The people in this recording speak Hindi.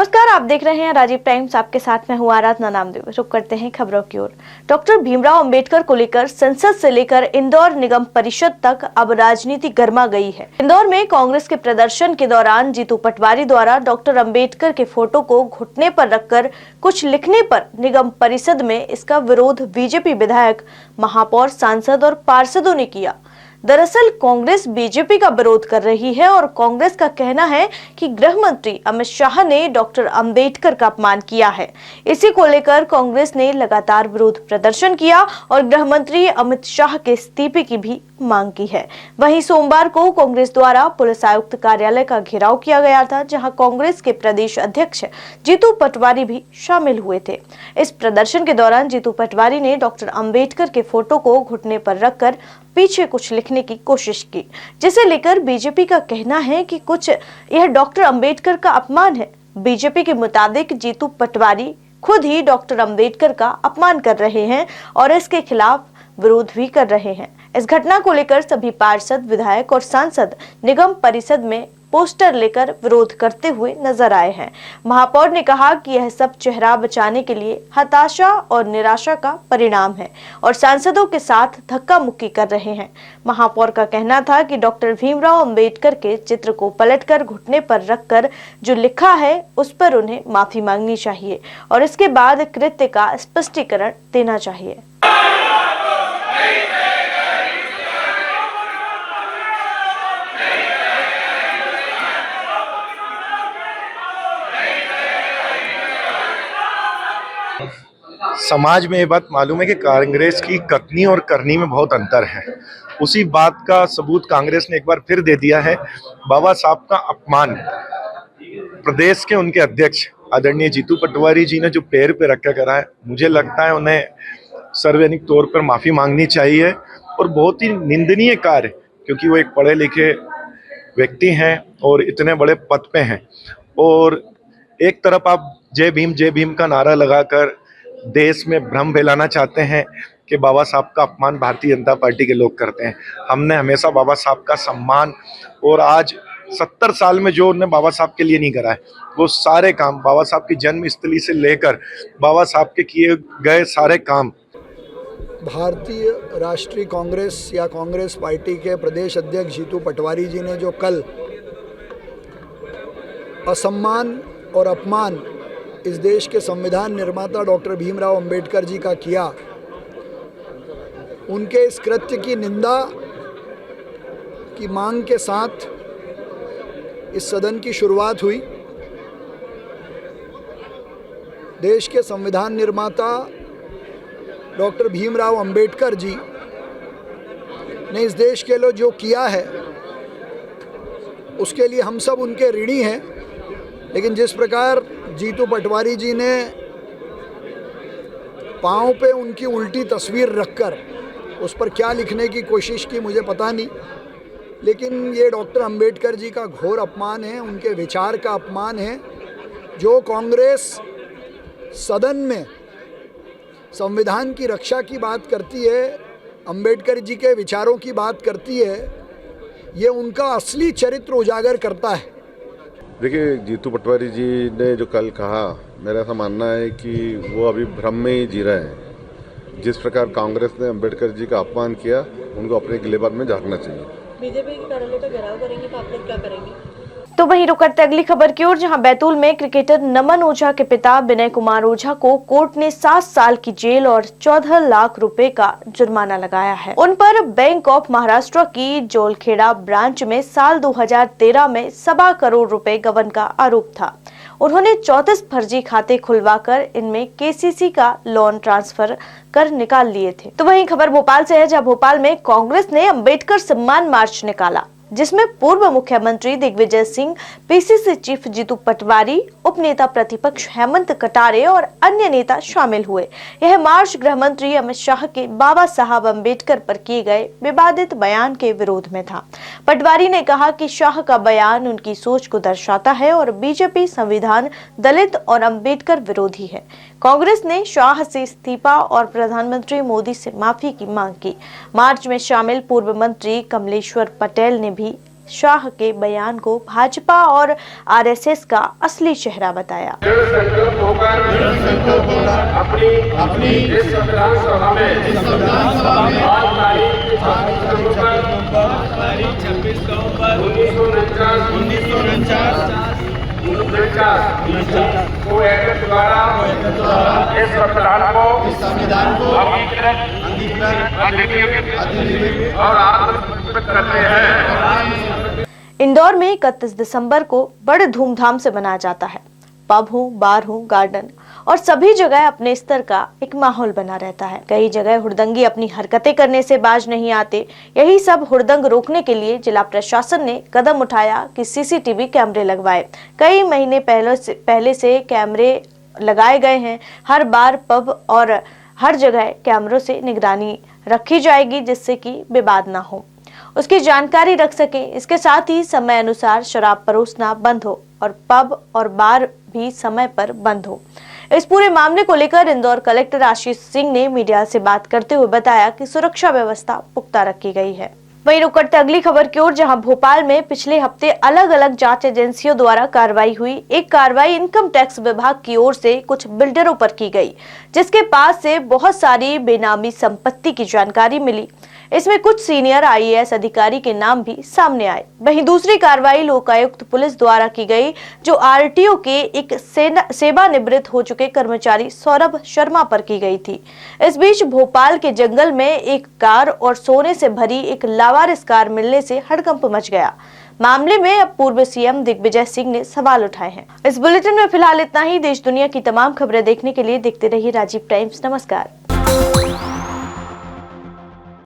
नमस्कार, आप देख रहे हैं राजीव टाइम्स। आपके साथ में हूँ आराधना नामदेव। रुक करते हैं खबरों की ओर। डॉक्टर भीमराव अंबेडकर को लेकर संसद से लेकर इंदौर निगम परिषद तक अब राजनीति गर्मा गई है। इंदौर में कांग्रेस के प्रदर्शन के दौरान जीतू पटवारी द्वारा डॉक्टर अंबेडकर के फोटो को घुटने पर रखकर कुछ लिखने पर निगम परिषद में इसका विरोध बीजेपी विधायक, महापौर, सांसद और पार्षदों ने किया। दरअसल कांग्रेस बीजेपी का विरोध कर रही है और कांग्रेस का कहना है कि गृह मंत्री अमित शाह ने डॉक्टर अंबेडकर का अपमान किया है। इसी को लेकर कांग्रेस ने लगातार विरोध प्रदर्शन किया और गृह मंत्री अमित शाह के इस्तीफे की भी मांग की है। वहीं सोमवार को कांग्रेस द्वारा पुलिस आयुक्त कार्यालय का घेराव किया गया था, जहां कांग्रेस के प्रदेश अध्यक्ष जीतू पटवारी भी शामिल हुए थे। इस प्रदर्शन के दौरान जीतू पटवारी ने डॉक्टर अंबेडकर के फोटो को घुटने पर रखकर पीछे कुछ लिखने की कोशिश की, जिसे लेकर बीजेपी का कहना है कि यह डॉक्टर अंबेडकर का अपमान है। बीजेपी के मुताबिक जीतू पटवारी खुद ही डॉक्टर अंबेडकर का अपमान कर रहे हैं और इसके खिलाफ विरोध भी कर रहे हैं। इस घटना को लेकर सभी पार्षद, विधायक और सांसद निगम परिषद में पोस्टर लेकर विरोध करते हुए नजर आए हैं। महापौर ने कहा कि यह सब चेहरा बचाने के लिए हताशा और निराशा का परिणाम है और सांसदों के साथ धक्का मुक्की कर रहे हैं। महापौर का कहना था कि डॉक्टर भीमराव अंबेडकर के चित्र को पलटकर घुटने पर रखकर जो लिखा है उस पर उन्हें माफी मांगनी चाहिए और इसके बाद कृत्य का स्पष्टीकरण देना चाहिए। समाज में ये बात मालूम है कि कांग्रेस की कथनी और करनी में बहुत अंतर है। उसी बात का सबूत कांग्रेस ने एक बार फिर दे दिया है। बाबा साहब का अपमान प्रदेश के उनके अध्यक्ष आदरणीय जीतू पटवारी जी ने जो पैर पे रखा करा है, मुझे लगता है उन्हें सार्वजनिक तौर पर माफी मांगनी चाहिए और बहुत ही निंदनीय कार्य, क्योंकि वो एक पढ़े लिखे व्यक्ति हैं और इतने बड़े पद पे हैं। और एक तरफ आप जय भीम का नारा लगाकर देश में भ्रम फैलाना चाहते हैं कि बाबा साहब का अपमान भारतीय जनता पार्टी के लोग करते हैं। हमने हमेशा बाबा साहब का सम्मान, और आज 70 साल में जो उन्होंने बाबा साहब के लिए नहीं करा है, वो सारे काम बाबा साहब की जन्मस्थली से लेकर बाबा साहब के किए गए सारे काम। भारतीय राष्ट्रीय कांग्रेस या कांग्रेस पार्टी के प्रदेश अध्यक्ष जीतू पटवारी जी ने जो कल असम्मान और अपमान इस देश के संविधान निर्माता डॉक्टर भीमराव अंबेडकर जी का किया, उनके इस कृत्य की निंदा की मांग के साथ इस सदन की शुरुआत हुई। देश के संविधान निर्माता डॉक्टर भीमराव अंबेडकर जी ने इस देश के लिए जो किया है उसके लिए हम सब उनके ऋणी हैं। लेकिन जिस प्रकार जीतू पटवारी जी ने पाँव पे उनकी उल्टी तस्वीर रखकर उस पर क्या लिखने की कोशिश की मुझे पता नहीं, लेकिन ये डॉक्टर अंबेडकर जी का घोर अपमान है, उनके विचार का अपमान है। जो कांग्रेस सदन में संविधान की रक्षा की बात करती है, अंबेडकर जी के विचारों की बात करती है, ये उनका असली चरित्र उजागर करता है। देखिए, जीतू पटवारी जी ने जो कल कहा, मेरा ऐसा मानना है कि वो अभी भ्रम में ही जी रहे हैं। जिस प्रकार कांग्रेस ने अंबेडकर जी का अपमान किया, उनको अपने गिलेबान में झांकना चाहिए। बीजेपी के कार्यालय का घेराव करेंगे तो आप लोग क्या करेंगे? तो वहीं रुक करते अगली खबर की ओर, जहां बैतूल में क्रिकेटर नमन ओझा के पिता विनय कुमार ओझा को कोर्ट ने 7 साल की जेल और 14 लाख रुपए का जुर्माना लगाया है। उन पर बैंक ऑफ महाराष्ट्र की जोलखेड़ा ब्रांच में साल 2013 में 1.25 करोड़ रुपए गबन का आरोप था। उन्होंने 34 फर्जी खाते खुलवाकर इनमें केसीसी का लोन ट्रांसफर कर निकाल लिए थे। तो वहीं खबर भोपाल से है, जहां भोपाल में कांग्रेस ने अंबेडकर सम्मान मार्च निकाला, जिसमें पूर्व मुख्यमंत्री दिग्विजय सिंह, पीसीसी चीफ जीतू पटवारी, उपनेता प्रतिपक्ष हेमंत कटारे और अन्य नेता शामिल हुए। यह मार्च गृह मंत्री अमित शाह के बाबा साहब अंबेडकर पर किए गए विवादित बयान के विरोध में था। पटवारी ने कहा कि शाह का बयान उनकी सोच को दर्शाता है और बीजेपी संविधान, दलित और अंबेडकर विरोधी है। कांग्रेस ने शाह से इस्तीफा और प्रधानमंत्री मोदी से माफी की मांग की। मार्च में शामिल पूर्व मंत्री कमलेश्वर पटेल ने भी शाह के बयान को भाजपा और आरएसएस का असली चेहरा बताया। अपनी इस संविधान सभा में 26 नवंबर 1949 को एक्ट द्वारा इस संविधान को अंगीकृत और आत्मसात करते हैं। इंदौर में 31 दिसंबर को बड़े धूमधाम से मनाया जाता है। पब हो, बार हो, गार्डन और सभी जगह अपने स्तर का एक माहौल बना रहता है। कई जगह हुड़दंगी अपनी हरकतें करने से बाज नहीं आते। यही सब हुड़दंग रोकने के लिए जिला प्रशासन ने कदम उठाया कि सीसीटीवी कैमरे लगवाए। कई महीने पहले से कैमरे लगाए गए हैं। हर बार, पब और हर जगह कैमरों से निगरानी रखी जाएगी जिससे कि विवाद ना हो, उसकी जानकारी रख सके। इसके साथ ही समय अनुसार शराब परोसना बंद हो और पब और बार भी समय पर बंद हो। इस पूरे मामले को लेकर इंदौर कलेक्टर आशीष सिंह ने मीडिया से बात करते हुए बताया कि सुरक्षा व्यवस्था पुख्ता रखी गई है। वहीं रुक करते अगली खबर की ओर, जहां भोपाल में पिछले हफ्ते अलग अलग जांच एजेंसियों द्वारा कार्रवाई हुई। एक कार्रवाई इनकम टैक्स विभाग की ओर से कुछ बिल्डरों पर की गई, जिसके पास से बहुत सारी बेनामी संपत्ति की जानकारी मिली। इसमें कुछ सीनियर आईएएस अधिकारी के नाम भी सामने आए। वहीं दूसरी कार्रवाई लोकायुक्त पुलिस द्वारा की गई, जो आरटीओ के एक सेवानिवृत्त हो चुके कर्मचारी सौरभ शर्मा पर की गई थी। इस बीच भोपाल के जंगल में एक कार और सोने से भरी एक लावारिस कार मिलने से हड़कंप मच गया। मामले में अब पूर्व सीएम दिग्विजय सिंह ने सवाल उठाए हैं। इस बुलेटिन में फिलहाल इतना ही। देश दुनिया की तमाम खबरें देखने के लिए देखते रहिए राजीव टाइम्स। नमस्कार।